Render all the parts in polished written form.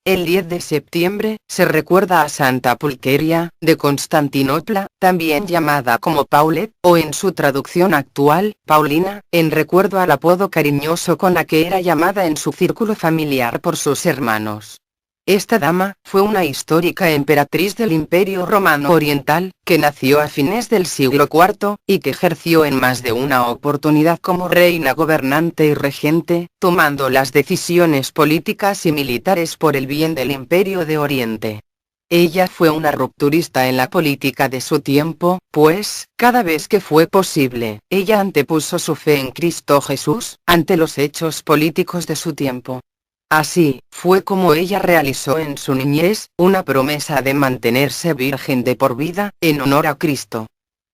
El 10 de septiembre se recuerda a Santa Pulqueria, de Constantinopla, también llamada como Paulette, o en su traducción actual, Paulina, en recuerdo al apodo cariñoso con la que era llamada en su círculo familiar por sus hermanos. Esta dama fue una histórica emperatriz del Imperio Romano Oriental, que nació a fines del siglo IV, y que ejerció en más de una oportunidad como reina gobernante y regente, tomando las decisiones políticas y militares por el bien del Imperio de Oriente. Ella fue una rupturista en la política de su tiempo, pues, cada vez que fue posible, ella antepuso su fe en Cristo Jesús, ante los hechos políticos de su tiempo. Así, fue como ella realizó en su niñez, una promesa de mantenerse virgen de por vida, en honor a Cristo.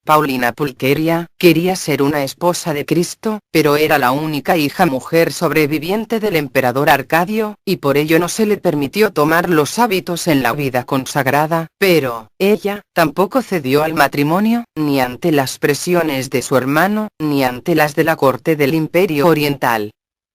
Paulina Pulqueria quería ser una esposa de Cristo, pero era la única hija mujer sobreviviente del emperador Arcadio, y por ello no se le permitió tomar los hábitos en la vida consagrada, pero, ella, tampoco cedió al matrimonio, ni ante las presiones de su hermano, ni ante las de la corte del Imperio Oriental.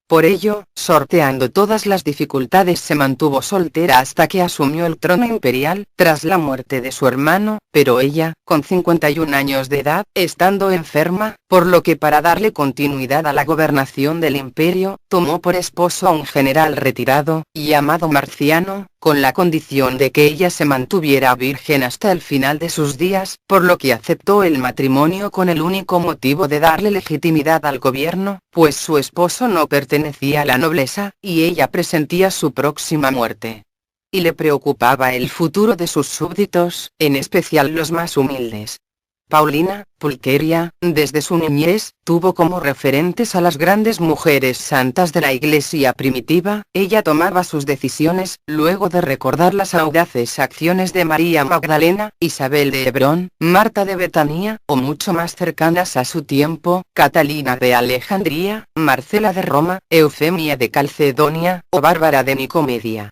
Por ello, sorteando todas las dificultades, se mantuvo soltera hasta que asumió el trono imperial, tras la muerte de su hermano, pero ella, con 51 años de edad, estando enferma, por lo que para darle continuidad a la gobernación del imperio, tomó por esposo a un general retirado, llamado Marciano, con la condición de que ella se mantuviera virgen hasta el final de sus días, por lo que aceptó el matrimonio con el único motivo de darle legitimidad al gobierno, pues su esposo no pertenecía a la nobleza, y ella presentía su próxima muerte. Y le preocupaba el futuro de sus súbditos, en especial los más humildes. Paulina Pulqueria, desde su niñez, tuvo como referentes a las grandes mujeres santas de la Iglesia primitiva. Ella tomaba sus decisiones, luego de recordar las audaces acciones de María Magdalena, Isabel de Hebrón, Marta de Betania, o mucho más cercanas a su tiempo, Catalina de Alejandría, Marcela de Roma, Eufemia de Calcedonia, o Bárbara de Nicomedia.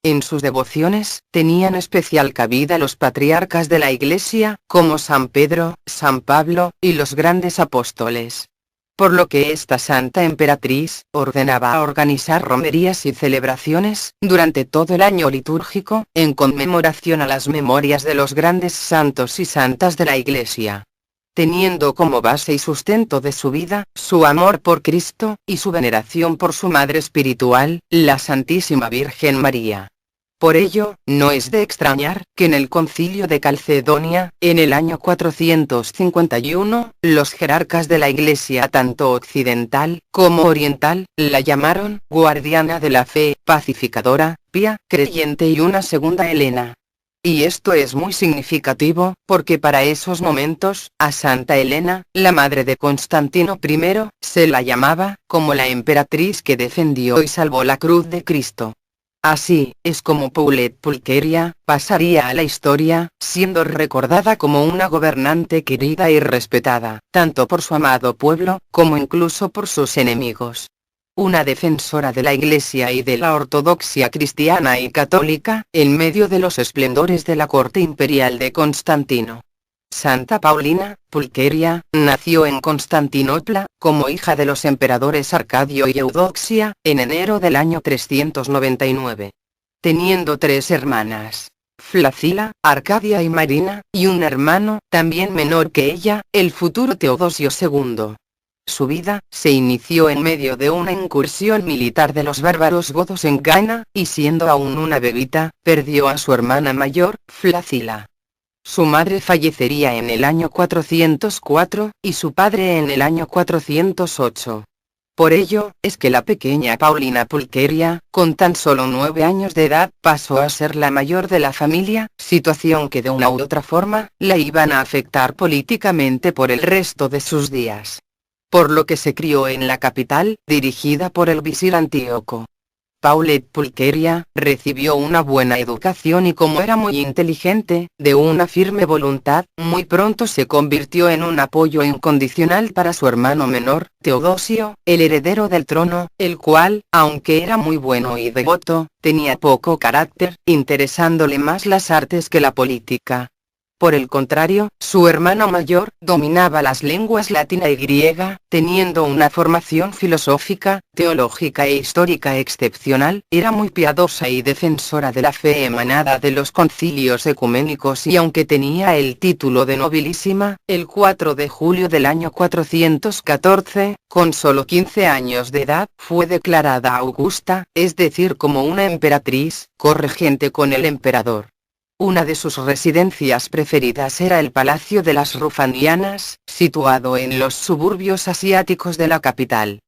En sus devociones, tenían especial cabida los patriarcas de la Iglesia, como San Pedro, San Pablo, y los grandes apóstoles. Por lo que esta santa emperatriz, ordenaba organizar romerías y celebraciones, durante todo el año litúrgico, en conmemoración a las memorias de los grandes santos y santas de la Iglesia. Teniendo como base y sustento de su vida, su amor por Cristo, y su veneración por su Madre espiritual, la Santísima Virgen María. Por ello, no es de extrañar, que en el Concilio de Calcedonia, en el año 451, los jerarcas de la Iglesia tanto occidental, como oriental, la llamaron, guardiana de la fe, pacificadora, pía, creyente y una segunda Helena. Y esto es muy significativo, porque para esos momentos, a Santa Helena, la madre de Constantino I, se la llamaba, como la emperatriz que defendió y salvó la cruz de Cristo. Así, es como Paulette Pulqueria pasaría a la historia, siendo recordada como una gobernante querida y respetada, tanto por su amado pueblo, como incluso por sus enemigos. Una defensora de la Iglesia y de la ortodoxia cristiana y católica, en medio de los esplendores de la corte imperial de Constantino. Santa Paulina Pulqueria nació en Constantinopla, como hija de los emperadores Arcadio y Eudoxia, en enero del año 399. Teniendo 3 hermanas, Flacila, Arcadia y Marina, y un hermano, también menor que ella, el futuro Teodosio II. Su vida se inició en medio de una incursión militar de los bárbaros godos en Ghana, y siendo aún una bebita, perdió a su hermana mayor, Flacila. Su madre fallecería en el año 404, y su padre en el año 408. Por ello, es que la pequeña Paulina Pulqueria, con tan solo 9 años de edad, pasó a ser la mayor de la familia, situación que de una u otra forma, la iban a afectar políticamente por el resto de sus días. Por lo que se crió en la capital, dirigida por el visir Antíoco. Paulette Pulqueria recibió una buena educación y como era muy inteligente, de una firme voluntad, muy pronto se convirtió en un apoyo incondicional para su hermano menor, Teodosio, el heredero del trono, el cual, aunque era muy bueno y devoto, tenía poco carácter, interesándole más las artes que la política. Por el contrario, su hermano mayor dominaba las lenguas latina y griega, teniendo una formación filosófica, teológica e histórica excepcional, era muy piadosa y defensora de la fe emanada de los concilios ecuménicos y aunque tenía el título de nobilísima, el 4 de julio del año 414, con solo 15 años de edad, fue declarada augusta, es decir como una emperatriz, corregente con el emperador. Una de sus residencias preferidas era el Palacio de las Rufanianas, situado en los suburbios asiáticos de la capital.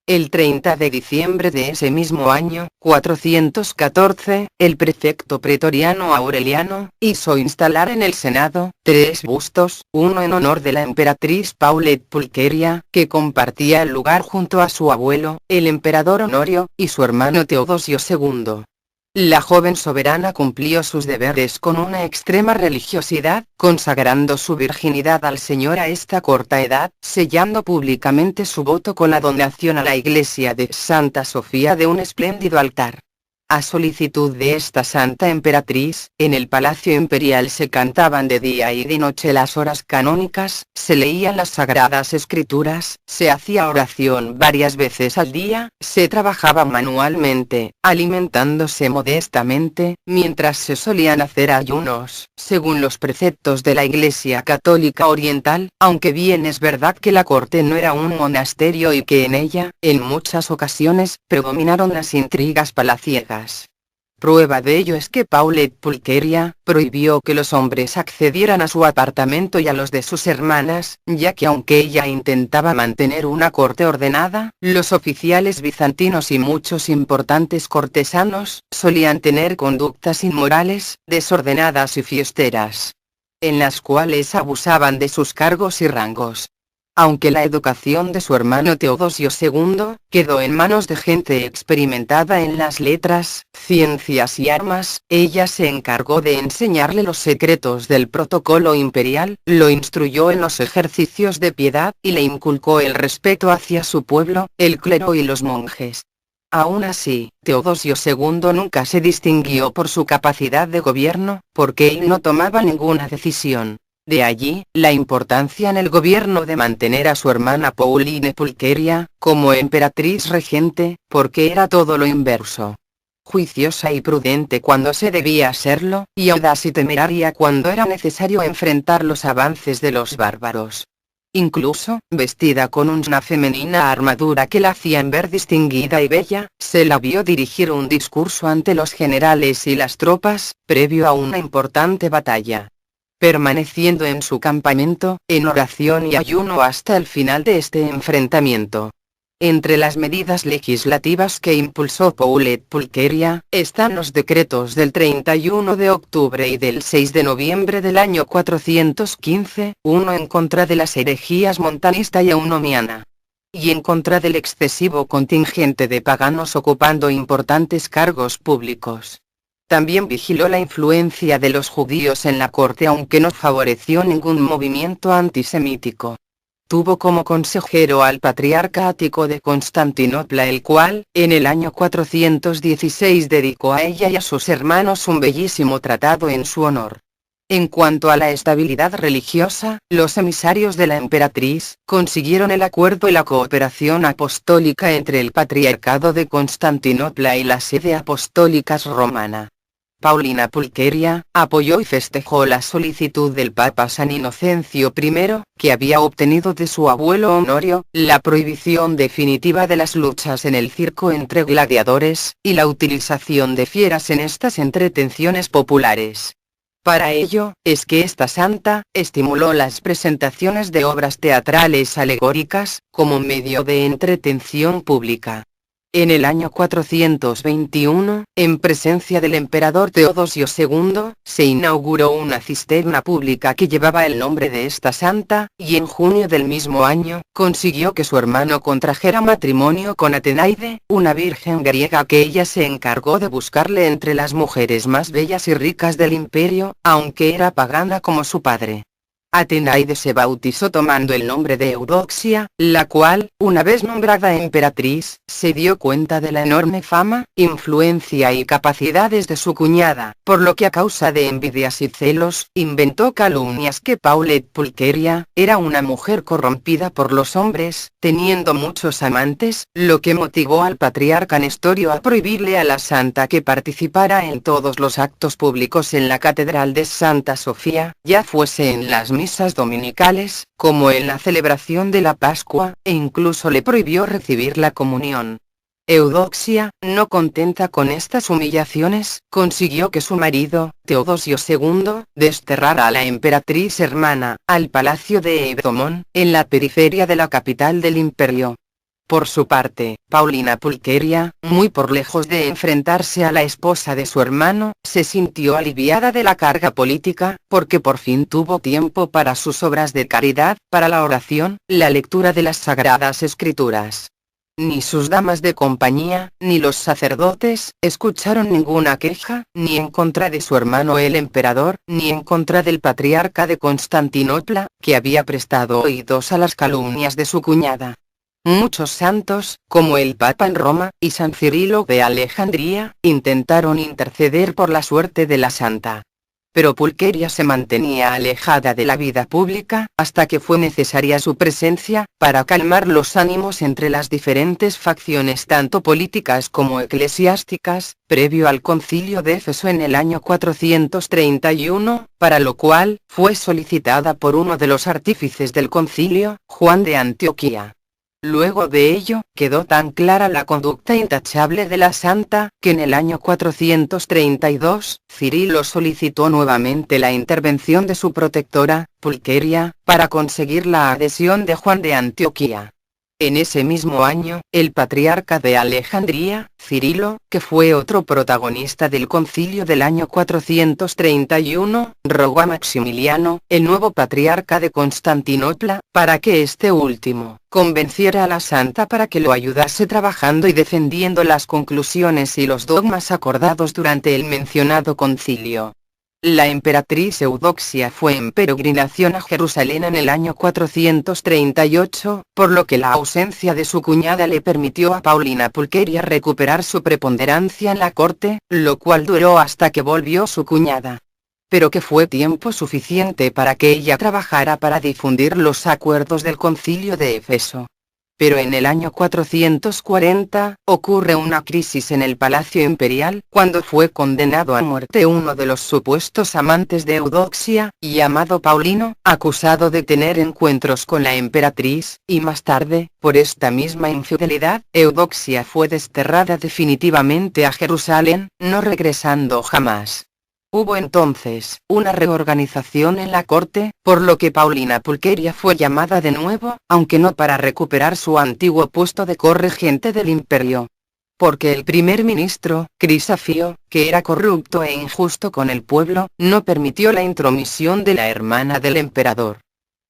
El 30 de diciembre de ese mismo año, 414, el prefecto pretoriano Aureliano hizo instalar en el Senado 3 bustos, uno en honor de la emperatriz Paulette Pulqueria, que compartía el lugar junto a su abuelo, el emperador Honorio, y su hermano Teodosio II. La joven soberana cumplió sus deberes con una extrema religiosidad, consagrando su virginidad al Señor a esta corta edad, sellando públicamente su voto con la donación a la iglesia de Santa Sofía de un espléndido altar. A solicitud de esta santa emperatriz, en el palacio imperial se cantaban de día y de noche las horas canónicas, se leían las sagradas escrituras, se hacía oración varias veces al día, se trabajaba manualmente, alimentándose modestamente, mientras se solían hacer ayunos, según los preceptos de la Iglesia Católica Oriental, aunque bien es verdad que la corte no era un monasterio y que en ella, en muchas ocasiones, predominaron las intrigas palaciegas. Prueba de ello es que Paulette Pulqueria prohibió que los hombres accedieran a su apartamento y a los de sus hermanas, ya que aunque ella intentaba mantener una corte ordenada, los oficiales bizantinos y muchos importantes cortesanos solían tener conductas inmorales, desordenadas y fiesteras, en las cuales abusaban de sus cargos y rangos. Aunque la educación de su hermano Teodosio II quedó en manos de gente experimentada en las letras, ciencias y armas, ella se encargó de enseñarle los secretos del protocolo imperial, lo instruyó en los ejercicios de piedad, y le inculcó el respeto hacia su pueblo, el clero y los monjes. Aún así, Teodosio II nunca se distinguió por su capacidad de gobierno, porque él no tomaba ninguna decisión. De allí, la importancia en el gobierno de mantener a su hermana Pauline Pulqueria, como emperatriz regente, porque era todo lo inverso. Juiciosa y prudente cuando se debía serlo, y audaz y temeraria cuando era necesario enfrentar los avances de los bárbaros. Incluso, vestida con una femenina armadura que la hacían ver distinguida y bella, se la vio dirigir un discurso ante los generales y las tropas, previo a una importante batalla. Permaneciendo en su campamento, en oración y ayuno hasta el final de este enfrentamiento. Entre las medidas legislativas que impulsó Paulette Pulqueria, están los decretos del 31 de octubre y del 6 de noviembre del año 415, uno en contra de las herejías montanista y eunomiana, y en contra del excesivo contingente de paganos ocupando importantes cargos públicos. También vigiló la influencia de los judíos en la corte aunque no favoreció ningún movimiento antisemítico. Tuvo como consejero al patriarca Ático de Constantinopla, el cual, en el año 416 dedicó a ella y a sus hermanos un bellísimo tratado en su honor. En cuanto a la estabilidad religiosa, los emisarios de la emperatriz consiguieron el acuerdo y la cooperación apostólica entre el patriarcado de Constantinopla y la sede apostólica romana. Paulina Pulqueria apoyó y festejó la solicitud del Papa San Inocencio I, que había obtenido de su abuelo Honorio, la prohibición definitiva de las luchas en el circo entre gladiadores, y la utilización de fieras en estas entretenciones populares. Para ello, es que esta santa estimuló las presentaciones de obras teatrales alegóricas, como medio de entretención pública. En el año 421, en presencia del emperador Teodosio II, se inauguró una cisterna pública que llevaba el nombre de esta santa, y en junio del mismo año, consiguió que su hermano contrajera matrimonio con Atenaide, una virgen griega que ella se encargó de buscarle entre las mujeres más bellas y ricas del imperio, aunque era pagana como su padre. Atenaide se bautizó tomando el nombre de Eudoxia, la cual, una vez nombrada emperatriz, se dio cuenta de la enorme fama, influencia y capacidades de su cuñada, por lo que a causa de envidias y celos, inventó calumnias que Paulette Pulcheria era una mujer corrompida por los hombres, teniendo muchos amantes, lo que motivó al patriarca Nestorio a prohibirle a la santa que participara en todos los actos públicos en la catedral de Santa Sofía, ya fuese en las misas dominicales, como en la celebración de la Pascua, e incluso le prohibió recibir la comunión. Eudoxia, no contenta con estas humillaciones, consiguió que su marido, Teodosio II, desterrara a la emperatriz hermana, al palacio de Eudomón, en la periferia de la capital del imperio. Por su parte, Paulina Pulcheria, muy por lejos de enfrentarse a la esposa de su hermano, se sintió aliviada de la carga política, porque por fin tuvo tiempo para sus obras de caridad, para la oración, la lectura de las Sagradas Escrituras. Ni sus damas de compañía, ni los sacerdotes, escucharon ninguna queja, ni en contra de su hermano el emperador, ni en contra del patriarca de Constantinopla, que había prestado oídos a las calumnias de su cuñada. Muchos santos, como el Papa en Roma, y San Cirilo de Alejandría, intentaron interceder por la suerte de la santa. Pero Pulcheria se mantenía alejada de la vida pública, hasta que fue necesaria su presencia, para calmar los ánimos entre las diferentes facciones tanto políticas como eclesiásticas, previo al concilio de Éfeso en el año 431, para lo cual, fue solicitada por uno de los artífices del concilio, Juan de Antioquía. Luego de ello, quedó tan clara la conducta intachable de la santa, que en el año 432, Cirilo solicitó nuevamente la intervención de su protectora, Pulcheria, para conseguir la adhesión de Juan de Antioquía. En ese mismo año, el patriarca de Alejandría, Cirilo, que fue otro protagonista del concilio del año 431, rogó a Maximiliano, el nuevo patriarca de Constantinopla, para que este último convenciera a la santa para que lo ayudase trabajando y defendiendo las conclusiones y los dogmas acordados durante el mencionado concilio. La emperatriz Eudoxia fue en peregrinación a Jerusalén en el año 438, por lo que la ausencia de su cuñada le permitió a Paulina Pulcheria recuperar su preponderancia en la corte, lo cual duró hasta que volvió su cuñada. Pero que fue tiempo suficiente para que ella trabajara para difundir los acuerdos del concilio de Éfeso. Pero en el año 440, ocurre una crisis en el Palacio Imperial, cuando fue condenado a muerte uno de los supuestos amantes de Eudoxia, llamado Paulino, acusado de tener encuentros con la emperatriz, y más tarde, por esta misma infidelidad, Eudoxia fue desterrada definitivamente a Jerusalén, no regresando jamás. Hubo entonces una reorganización en la corte, por lo que Paulina Pulcheria fue llamada de nuevo, aunque no para recuperar su antiguo puesto de corregente del imperio. Porque el primer ministro, Crisafio, que era corrupto e injusto con el pueblo, no permitió la intromisión de la hermana del emperador.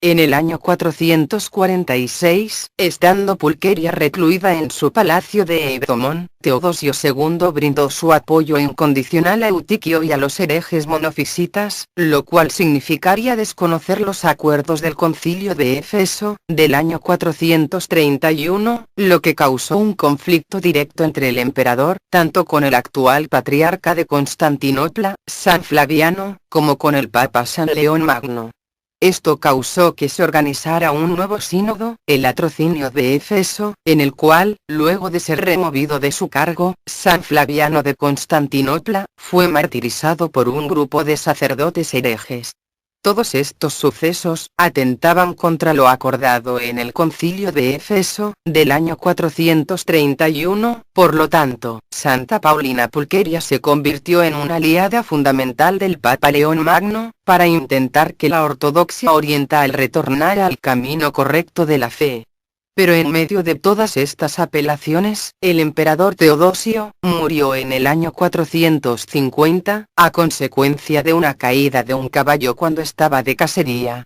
En el año 446, estando Pulcheria recluida en su palacio de Eudomón, Teodosio II brindó su apoyo incondicional a Eutiquio y a los herejes monofisitas, lo cual significaría desconocer los acuerdos del concilio de Éfeso, del año 431, lo que causó un conflicto directo entre el emperador, tanto con el actual patriarca de Constantinopla, San Flaviano, como con el Papa San León Magno. Esto causó que se organizara un nuevo sínodo, el Latrocinio de Éfeso, en el cual, luego de ser removido de su cargo, San Flaviano de Constantinopla, fue martirizado por un grupo de sacerdotes herejes. Todos estos sucesos atentaban contra lo acordado en el concilio de Éfeso, del año 431, por lo tanto, Santa Paulina Pulcheria se convirtió en una aliada fundamental del Papa León Magno, para intentar que la ortodoxia oriental retornara al camino correcto de la fe. Pero en medio de todas estas apelaciones, el emperador Teodosio murió en el año 450, a consecuencia de una caída de un caballo cuando estaba de cacería.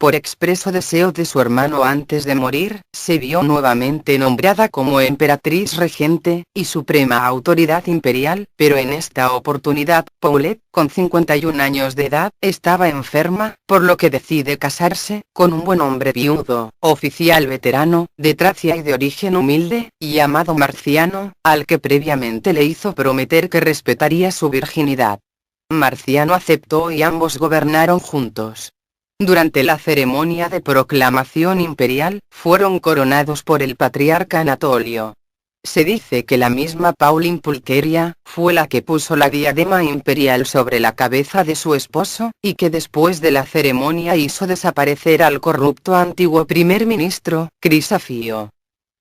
por expreso deseo de su hermano antes de morir, se vio nuevamente nombrada como emperatriz regente, y suprema autoridad imperial, pero en esta oportunidad, Paulette, con 51 años de edad, estaba enferma, por lo que decide casarse, con un buen hombre viudo, oficial veterano, de Tracia y de origen humilde, llamado Marciano, al que previamente le hizo prometer que respetaría su virginidad. Marciano aceptó y ambos gobernaron juntos. Durante la ceremonia de proclamación imperial, fueron coronados por el patriarca Anatolio. Se dice que la misma Pauline Pulcheria fue la que puso la diadema imperial sobre la cabeza de su esposo, y que después de la ceremonia hizo desaparecer al corrupto antiguo primer ministro, Crisafio.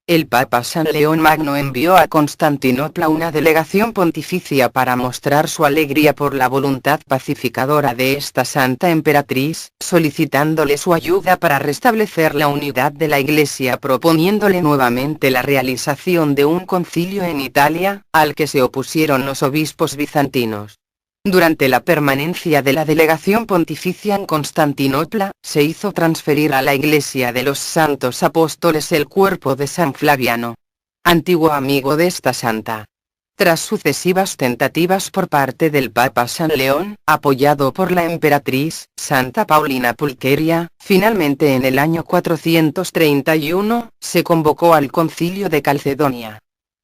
El Papa San León Magno envió a Constantinopla una delegación pontificia para mostrar su alegría por la voluntad pacificadora de esta santa emperatriz, solicitándole su ayuda para restablecer la unidad de la Iglesia, proponiéndole nuevamente la realización de un concilio en Italia, al que se opusieron los obispos bizantinos. Durante la permanencia de la delegación pontificia en Constantinopla, se hizo transferir a la Iglesia de los Santos Apóstoles el cuerpo de San Flaviano, antiguo amigo de esta santa. Tras sucesivas tentativas por parte del Papa San León, apoyado por la emperatriz, Santa Paulina Pulcheria, finalmente en el año 431, se convocó al Concilio de Calcedonia,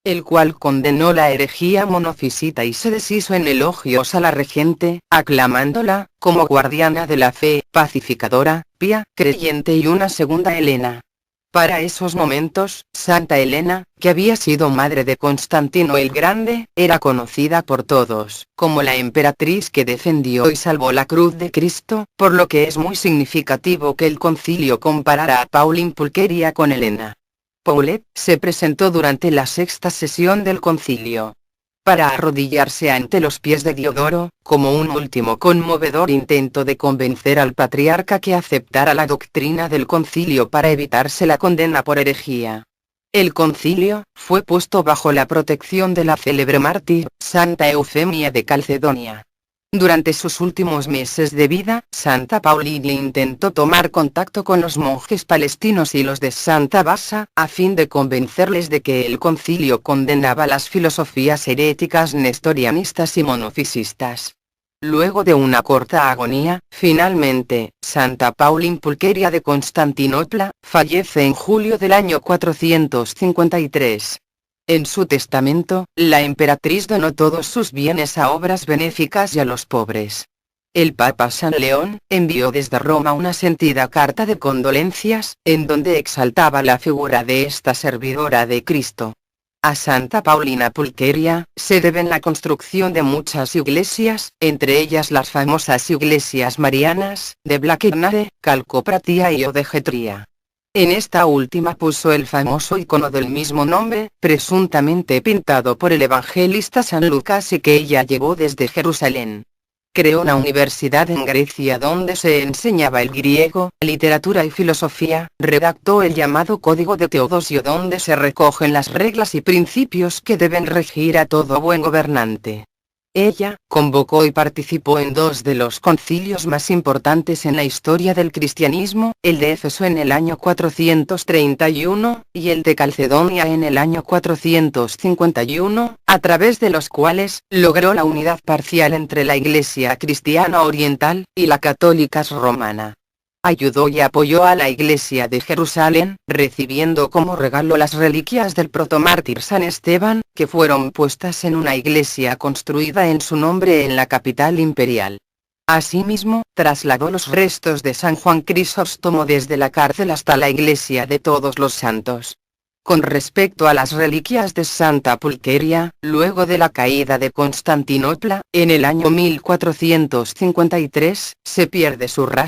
el cual condenó la herejía monofisita y se deshizo en elogios a la regente, aclamándola como guardiana de la fe, pacificadora, pía, creyente y una segunda Helena. Para esos momentos, Santa Helena, que había sido madre de Constantino el Grande, era conocida por todos como la emperatriz que defendió y salvó la cruz de Cristo, por lo que es muy significativo que el concilio comparara a Pauline Pulcheria con Helena. Paulette se presentó durante la sexta sesión del concilio para arrodillarse ante los pies de Diodoro, como un último conmovedor intento de convencer al patriarca que aceptara la doctrina del concilio para evitarse la condena por herejía. El concilio fue puesto bajo la protección de la célebre mártir, Santa Eufemia de Calcedonia. Durante sus últimos meses de vida, Santa Paulina intentó tomar contacto con los monjes palestinos y los de Santa Basa, a fin de convencerles de que el concilio condenaba las filosofías heréticas nestorianistas y monofisistas. Luego de una corta agonía, finalmente, Santa Paulina Pulcheria de Constantinopla, fallece en julio del año 453. En su testamento, la emperatriz donó todos sus bienes a obras benéficas y a los pobres. El Papa San León envió desde Roma una sentida carta de condolencias, en donde exaltaba la figura de esta servidora de Cristo. A Santa Paulina Pulcheria se deben la construcción de muchas iglesias, entre ellas las famosas iglesias marianas, de Blackirnare, Calcopratia y Odegetria. En esta última puso el famoso icono del mismo nombre, presuntamente pintado por el evangelista San Lucas y que ella llevó desde Jerusalén. Creó una universidad en Grecia donde se enseñaba el griego, literatura y filosofía, redactó el llamado Código de Teodosio donde se recogen las reglas y principios que deben regir a todo buen gobernante. Ella convocó y participó en dos de los concilios más importantes en la historia del cristianismo, el de Éfeso en el año 431, y el de Calcedonia en el año 451, a través de los cuales logró la unidad parcial entre la Iglesia cristiana oriental y la católica romana. Ayudó y apoyó a la Iglesia de Jerusalén, recibiendo como regalo las reliquias del protomártir San Esteban, que fueron puestas en una iglesia construida en su nombre en la capital imperial. Asimismo, trasladó los restos de San Juan Crisóstomo desde la cárcel hasta la iglesia de Todos los Santos. Con respecto a las reliquias de Santa Pulcheria, luego de la caída de Constantinopla, en el año 1453, se pierde su rastro.